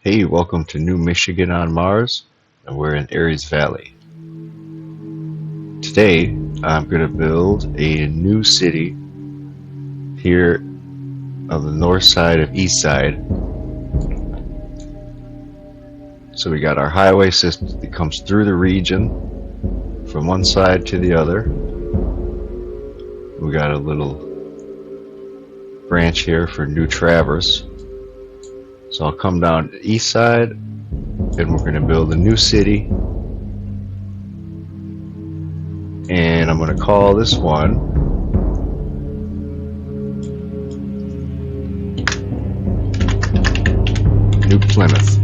Hey, welcome to New Michigan on Mars, and we're in Aries Valley. Today, I'm going to build a new city here on the north side of east side. So we got our highway system that comes through the region from one side to the other. We got a little branch here for new traverse. So I'll come down the east side and we're going to build a new city. And I'm going to call this one New Plymouth.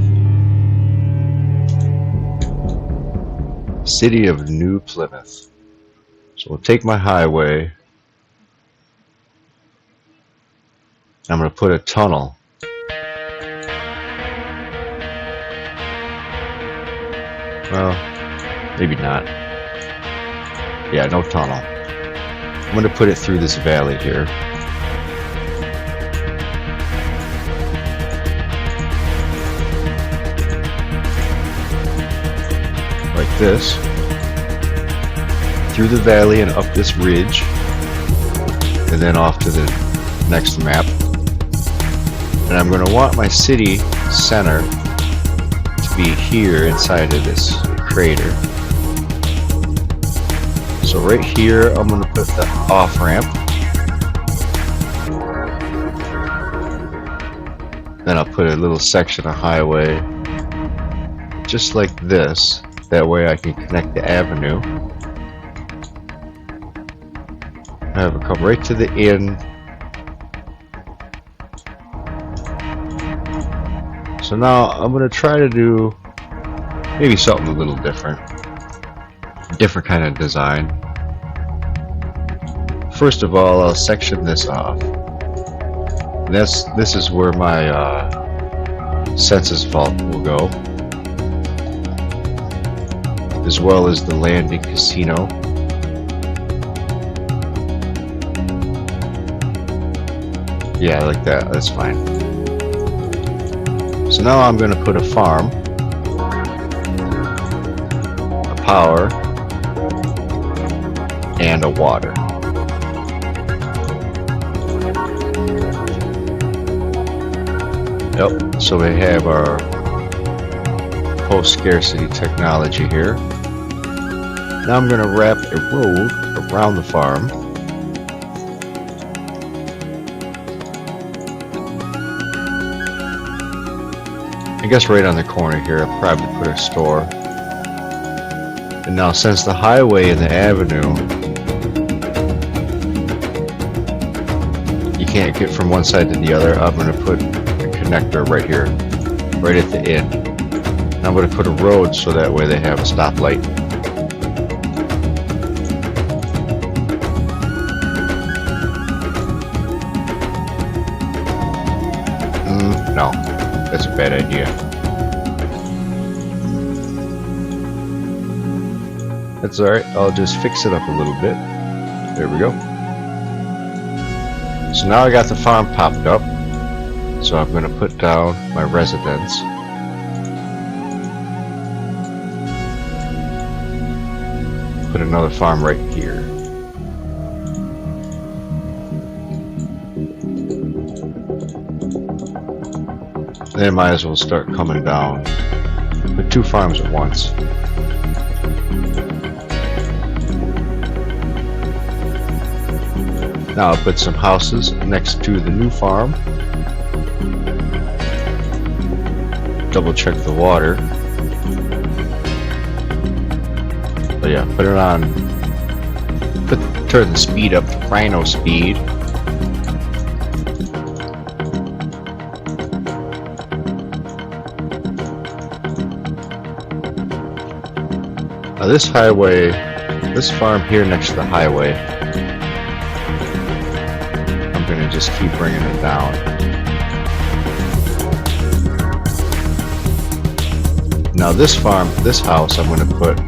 City of New Plymouth. So we'll take my highway. I'm going to put a tunnel. Well, maybe not. Yeah, no tunnel. I'm going to put it through this valley here. Like this. Through the valley and up this ridge. And then off to the next map. And I'm going to want my city center to be here inside of this crater. So right here I'm going to put the off-ramp. Then I'll put a little section of highway just like this. That way I can connect the avenue. Have it come right to the end. So now I'm going to try to do maybe something a little different. Different kind of design. First of all, I'll section this off. And this is where my census vault will go. As well as the landing casino. Yeah, I like that. That's fine. So now I'm going to put a farm, a power, and a water. Yep, so we have our post-scarcity technology here. Now I'm going to wrap a road around the farm. I guess right on the corner here I'll probably put a store. And now since the highway and the avenue, you can't get from one side to the other, I'm going to put a connector right here, right at the end. And I'm going to put a road so that way they have a stoplight. No, that's a bad idea. That's alright, I'll just fix it up a little bit. There we go. So now I got the farm popped up. So I'm going to put down my residence. Put another farm right here. Then I might as well start coming down. Put two farms at once. Now I'll put some houses next to the new farm. Double check the water. But yeah, put it on. Turn the speed up to rhino speed. Now this highway, this farm here next to the highway, I'm gonna just keep bringing it down. Now this farm, this house, I'm gonna put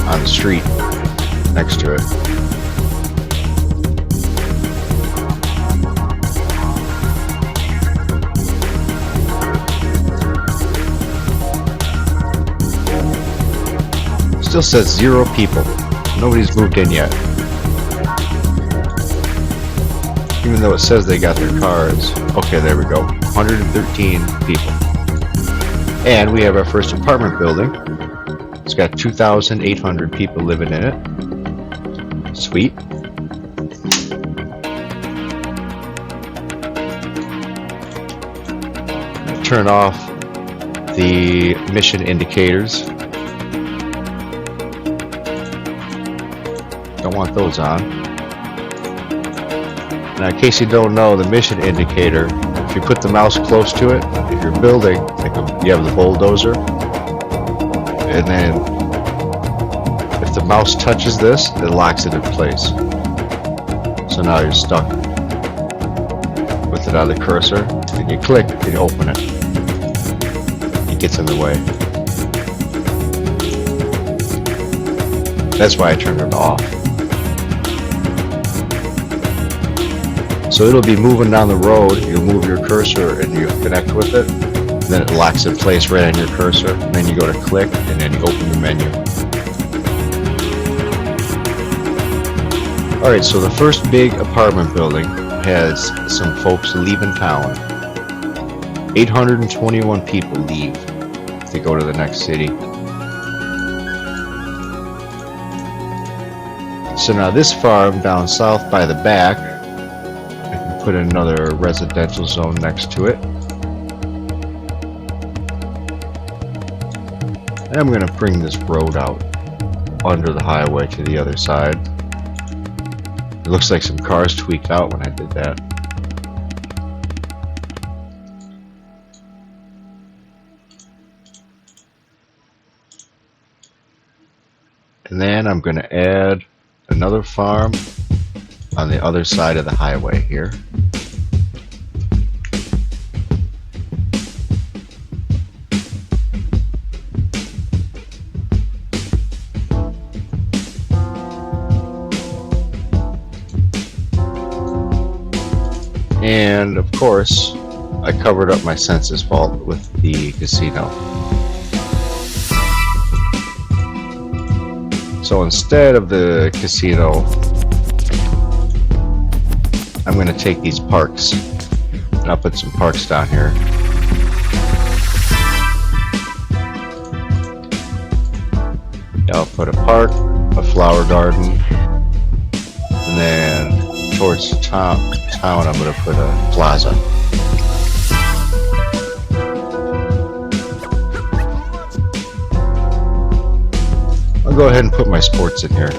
on the street next to it. Still says 0 people. Nobody's moved in yet. Even though it says they got their cars. Okay, there we go. 113 people. And we have our first apartment building. It's got 2,800 people living in it. Sweet. Turn off the mission indicators. Don't want those on. Now, in case you don't know, the mission indicator, if you put the mouse close to it, if you're building, like you have the bulldozer, and then if the mouse touches this, it locks it in place. So now you're stuck with it on the cursor, and you click and you open it. It gets in the way. That's why I turned it off. So it'll be moving down the road, you'll move your cursor and you connect with it, then it locks in place right on your cursor, and then you go to click, and then you open the menu. Alright, so the first big apartment building has some folks leaving town. 821 people leave to go to the next city. So now this farm down south by the back, put another residential zone next to it. And I'm going to bring this road out under the highway to the other side. It looks like some cars tweaked out when I did that. And then I'm going to add another farm on the other side of the highway here. And of course, I covered up my census vault with the casino. So instead of the casino, I'm going to take these parks, and I'll put some parks down here. I'll put a park, a flower garden, and then towards the town I'm going to put a plaza. I'll go ahead and put my sports in here.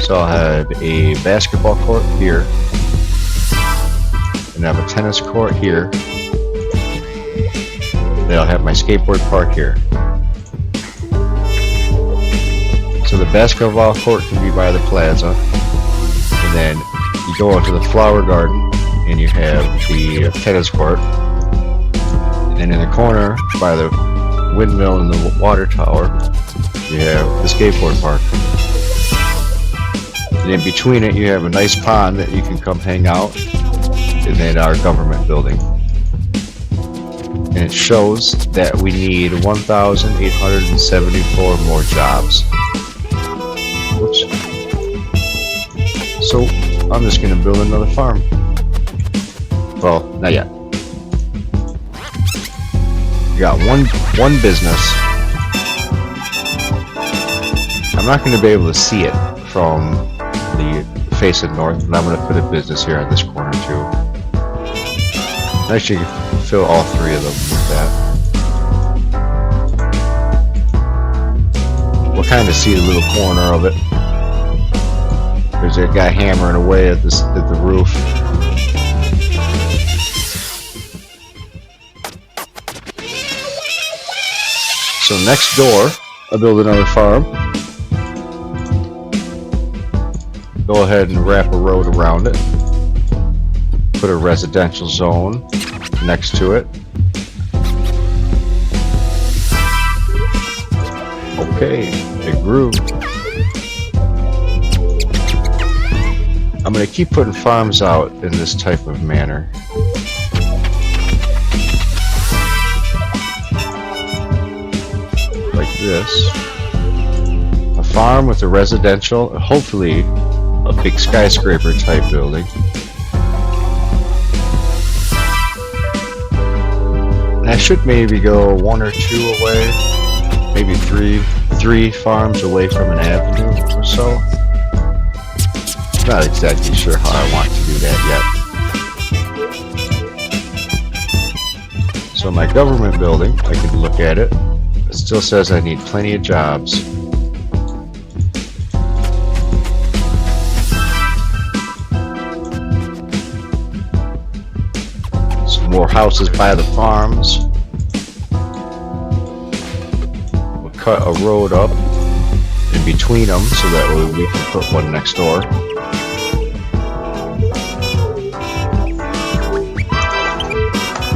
So I'll have a basketball court here, and I have a tennis court here. Then I'll have my skateboard park here. So the basketball court can be by the plaza, and then you go into the flower garden and you have the tennis court, and then in the corner by the windmill and the water tower you have the skateboard park. And in between it you have a nice pond that you can come hang out, and then our government building. And it shows that we need 1,874 more jobs. Whoops. So I'm just going to build another farm. Well, not yet. We got one business. I'm not going to be able to see it from the face of north, and I'm going to put a business here on this corner too. Actually, fill all three of them with that. We'll kind of see the little corner of it. There's a guy hammering away at the roof. So next door, I'll build another farm. Go ahead and wrap a road around it. Put a residential zone next to it. Okay, it grew. I'm going to keep putting farms out in this type of manner. Like this. farm with a residential, hopefully a big skyscraper type building. I should maybe go 1 or 2 away, maybe three farms away from an avenue or so. Not exactly sure how I want to do that yet. So my government building, I can look at it. It still says I need plenty of jobs. Some more houses by the farms. We'll cut a road up in between them so that way we can put one next door.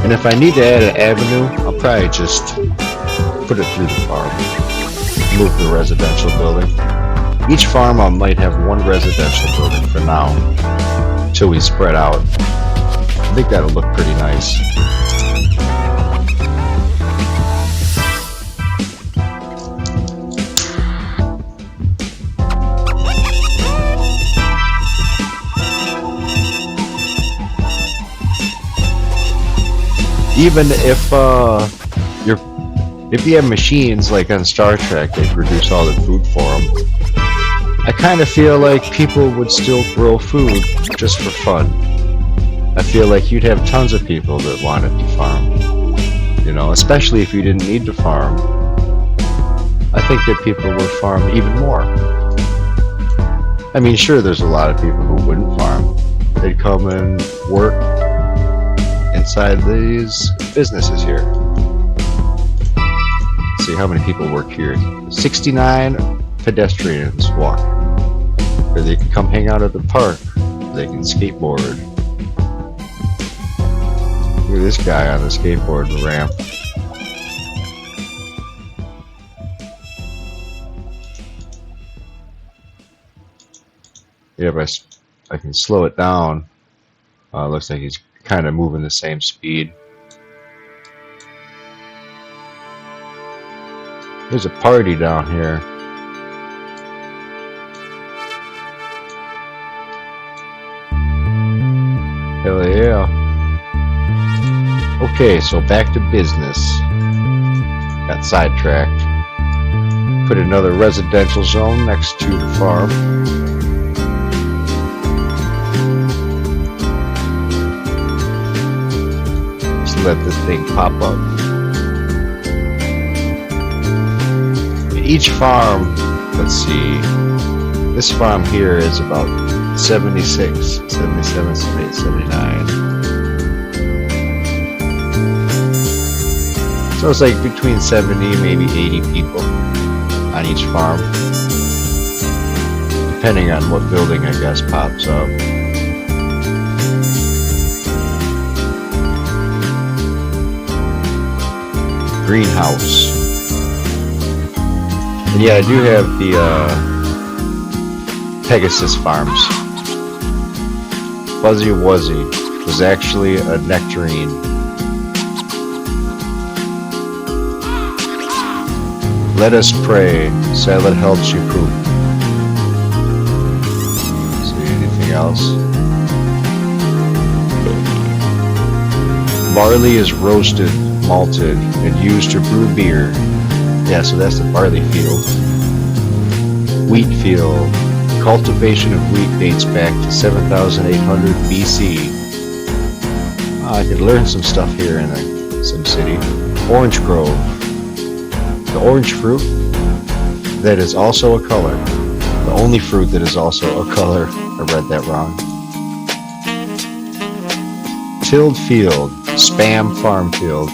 And if I need to add an avenue, I'll probably just put it through the farm. Move the residential building. Each farm I might have one residential building for now, until we spread out. I think that'll look pretty nice. Even if you have machines like on Star Trek, they produce all the food for them. I kind of feel like people would still grow food just for fun. I feel like you'd have tons of people that wanted to farm. You know, especially if you didn't need to farm. I think that people would farm even more. I mean, sure, there's a lot of people who wouldn't farm. They'd come and work inside these businesses here. Let's see how many people work here. 69 pedestrians walk. Or they can come hang out at the park. They can skateboard. Look at this guy on the skateboard ramp. Yeah, if I can slow it down. Looks like he's kind of moving the same speed. There's a party down here. Hell yeah. Okay, so back to business. Got sidetracked. Put another residential zone next to the farm. Just let this thing pop up. Each farm, let's see, this farm here is about 76, 77, 78, 79. So it's like between 70, maybe 80 people on each farm, depending on what building I guess pops up. Greenhouse. And yeah, I do have the Pegasus Farms. Fuzzy Wuzzy was actually a nectarine. Let us pray, salad helps you poop. See anything else? Barley is roasted, malted, and used to brew beer. Yeah, so that's the barley field. Wheat field. Cultivation of wheat dates back to 7,800 BC. I could learn some stuff here in the SimCity. Orange grove. The orange fruit that is also a color. The only fruit that is also a color. I read that wrong. Tilled field. Spam farm field.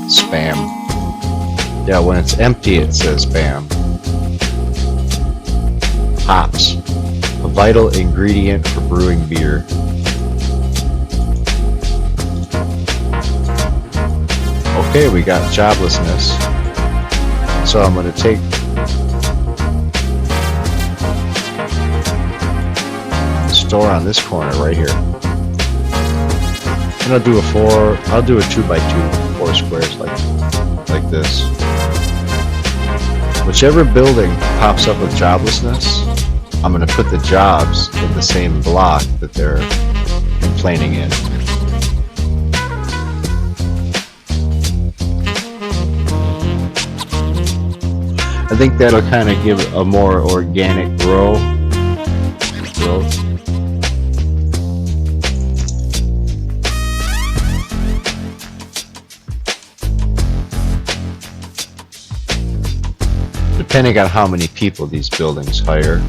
Spam. Yeah, when it's empty it says spam. Hops, a vital ingredient for brewing beer. Okay, we got joblessness. So I'm going to take the store on this corner right here. And I'll do a 2x2, 4 squares like this. Whichever building pops up with joblessness, I'm going to put the jobs in the same block that they're complaining in. I think that'll kind of give a more organic growth. Depending on how many people these buildings hire,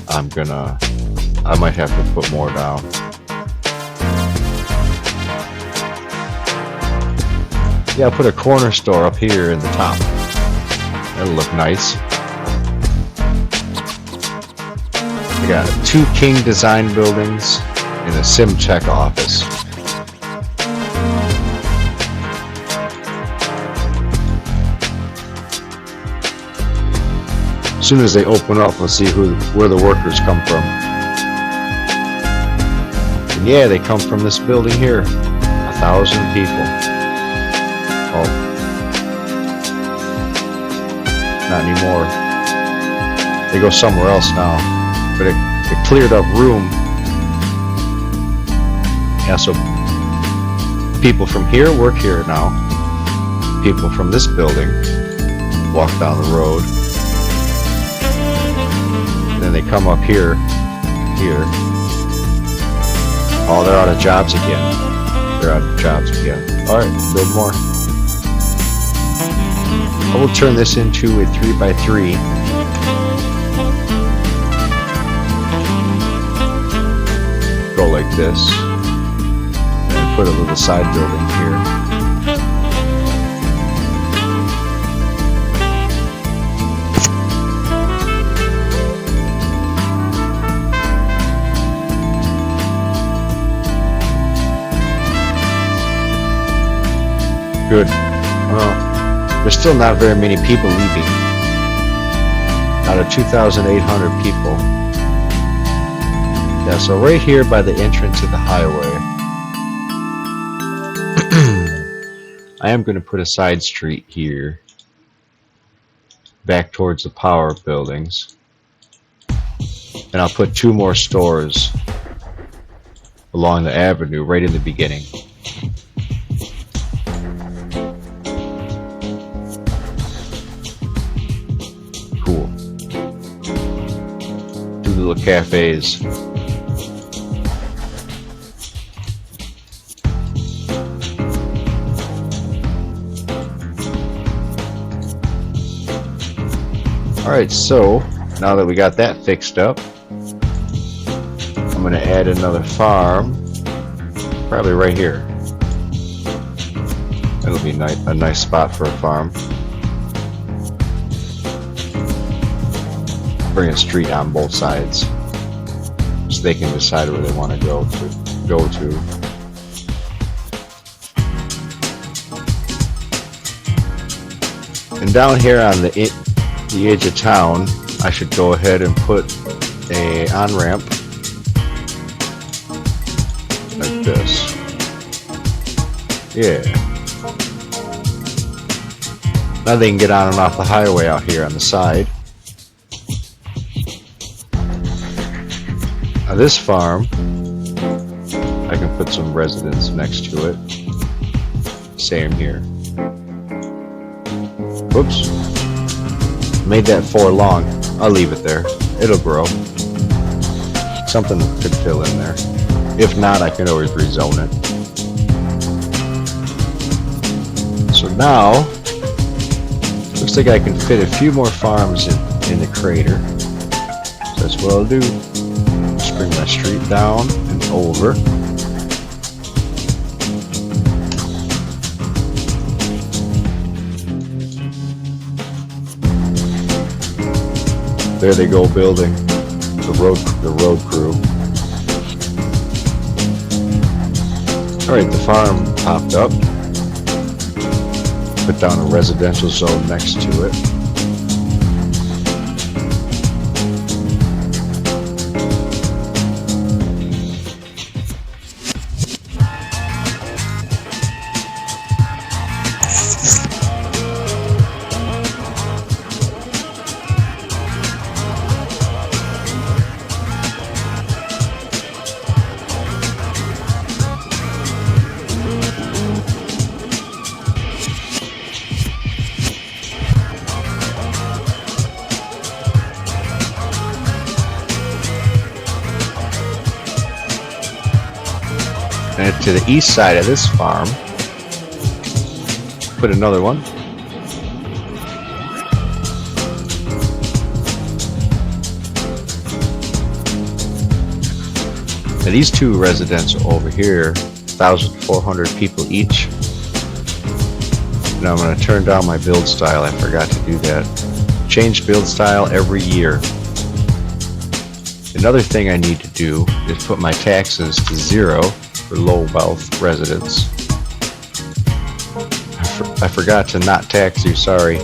I might have to put more down. Yeah, I'll put a corner store up here in the top. That'll look nice. I got 2 King Design buildings and a SimCheck office. As soon as they open up, we'll see where the workers come from. And yeah, they come from this building here. 1,000 people. Oh. Not anymore. They go somewhere else now. But it cleared up room. Yeah, so people from here work here now. People from this building walk down the road. Then they come up here. Oh, they're out of jobs again. They're out of jobs again. Alright, build more. I will turn this into a 3x3. Go like this. And put a little side building here. Good. Well, there's still not very many people leaving. Out of 2,800 people. Yeah, so right here by the entrance to the highway, I am going to put a side street here, back towards the power buildings. And I'll put 2 more stores along the avenue right in the beginning. Little cafes. Alright, so now that we got that fixed up, I'm going to add another farm, probably right here. That'll be a nice spot for a farm. Bring a street on both sides so they can decide where they want to go to. And down here on the edge of town, I should go ahead and put a on-ramp like this. Yeah. Now they can get on and off the highway out here on the side. Now this farm, I can put some residents next to it. Same here. Whoops. Made that 4 long. I'll leave it there. It'll grow. Something could fill in there. If not, I can always rezone it. So now, looks like I can fit a few more farms in the crater. So that's what I'll do. Just bring my street down and over. There they go building the road crew. Alright, the farm popped up. Put down a residential zone next to it. And to the east side of this farm, put another one. Now these two residential over here, 1,400 people each. Now I'm going to turn down my build style. I forgot to do that. Change build style every year. Another thing I need to do is put my taxes to 0 for low wealth residents. I forgot to not tax you, sorry.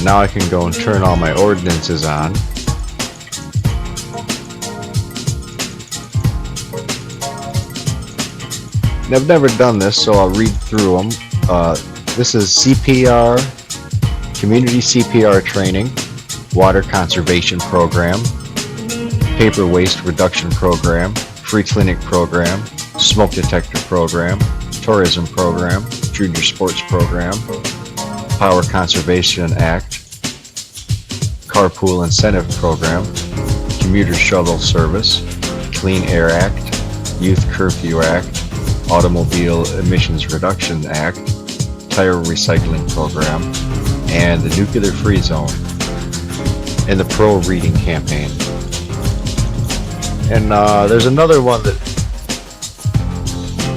Now I can go and turn all my ordinances on. And I've never done this, so I'll read through them. This is CPR, Community CPR Training, Water Conservation Program, Paper Waste Reduction Program, Free Clinic Program, Smoke Detector Program, Tourism Program, Junior Sports Program, Power Conservation Act, Carpool Incentive Program, Commuter Shuttle Service, Clean Air Act, Youth Curfew Act, Automobile Emissions Reduction Act, Tire Recycling Program, and the Nuclear Free Zone, and the Pro Reading Campaign. And there's another one that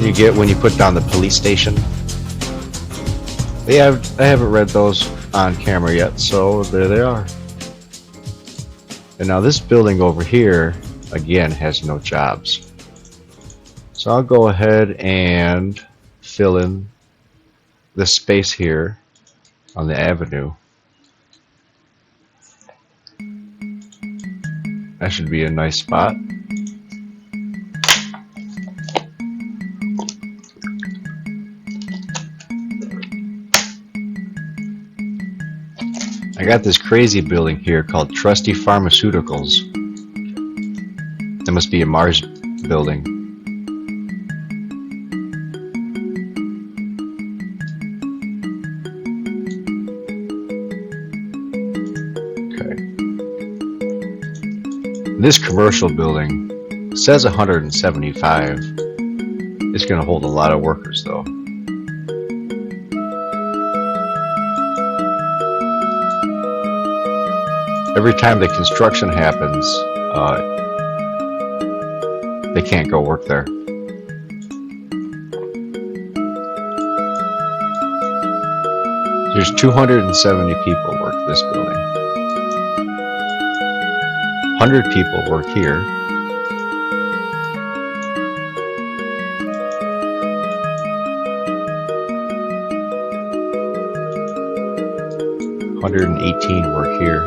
you get when you put down the police station. I haven't read those on camera yet, so there they are. And now this building over here, again, has no jobs. So I'll go ahead and fill in this space here on the avenue. That should be a nice spot. I got this crazy building here called Trusty Pharmaceuticals. That must be a Mars building. This commercial building says 175. It's going to hold a lot of workers though. Every time the construction happens, they can't go work there. There's 270 people work this building. 100 people work here. Work here.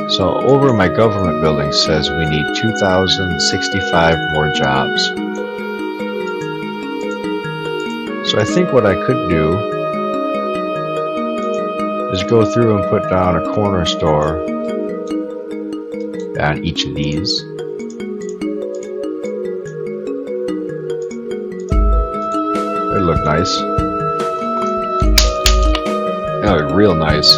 So over my government building says we need 2,065 more jobs. So I think what I could do is go through and put down a corner store on each of these. They look nice. They look real nice.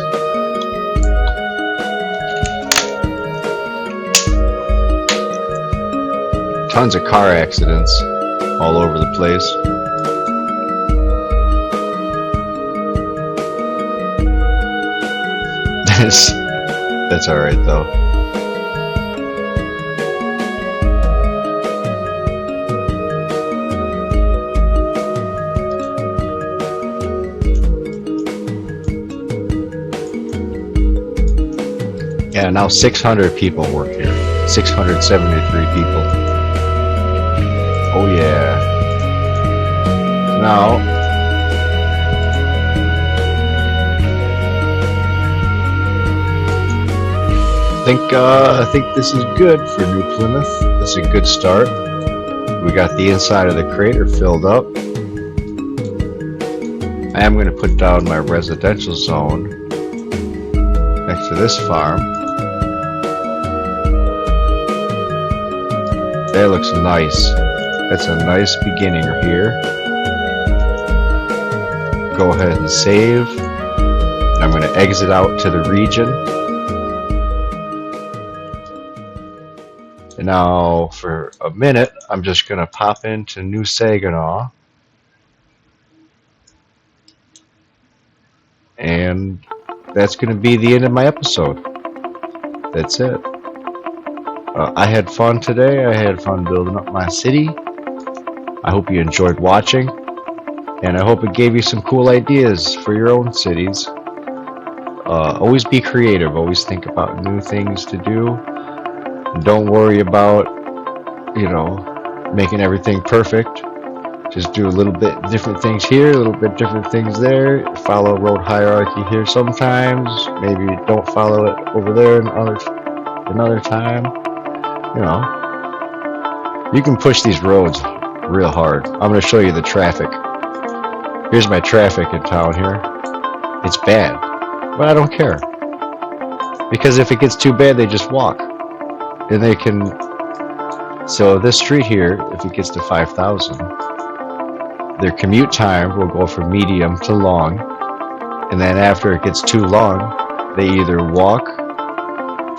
Tons of car accidents all over the place. That's alright though. Yeah, now 600 people work here. 673 people. Oh yeah. Now, I think this is good for New Plymouth. This is a good start. We got the inside of the crater filled up. I am going to put down my residential zone next to this farm. That looks nice. That's a nice beginning here. Go ahead and save. I'm going to exit out to the region. And now, for a minute, I'm just going to pop into New Saginaw. And that's going to be the end of my episode. That's it. I had fun today. I had fun building up my city. I hope you enjoyed watching. And I hope it gave you some cool ideas for your own cities. Always be creative. Always think about new things to do. And don't worry about, making everything perfect. Just do a little bit different things here, a little bit different things there. Follow road hierarchy here sometimes. Maybe don't follow it over there another time. You can push these roads real hard. I'm going to show you the traffic. Here's my traffic in town here. It's bad, but I don't care. Because if it gets too bad, they just walk. And they can... So this street here, if it gets to 5,000, their commute time will go from medium to long. And then after it gets too long, they either walk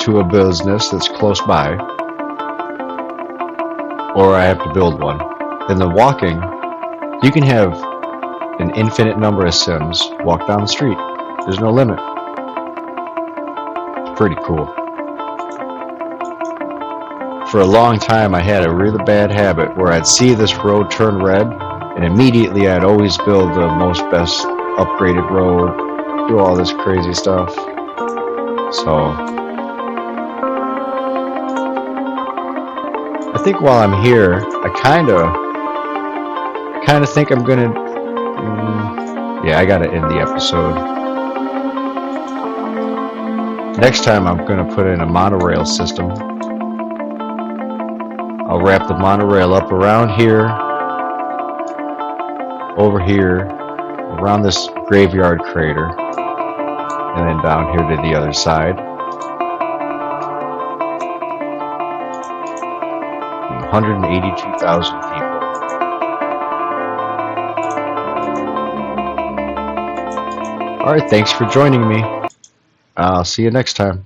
to a business that's close by, or I have to build one. And the walking, you can have an infinite number of Sims walk down the street. There's no limit. It's pretty cool. For a long time, I had a really bad habit where I'd see this road turn red, and immediately I'd always build the most best upgraded road, do all this crazy stuff. So I think while I'm here, I kind of think I'm gonna. Yeah, I gotta end the episode. Next time, I'm gonna put in a monorail system. I'll wrap the monorail up around here, over here, around this graveyard crater, and then down here to the other side. 182,000 people. Alright, thanks for joining me. I'll see you next time.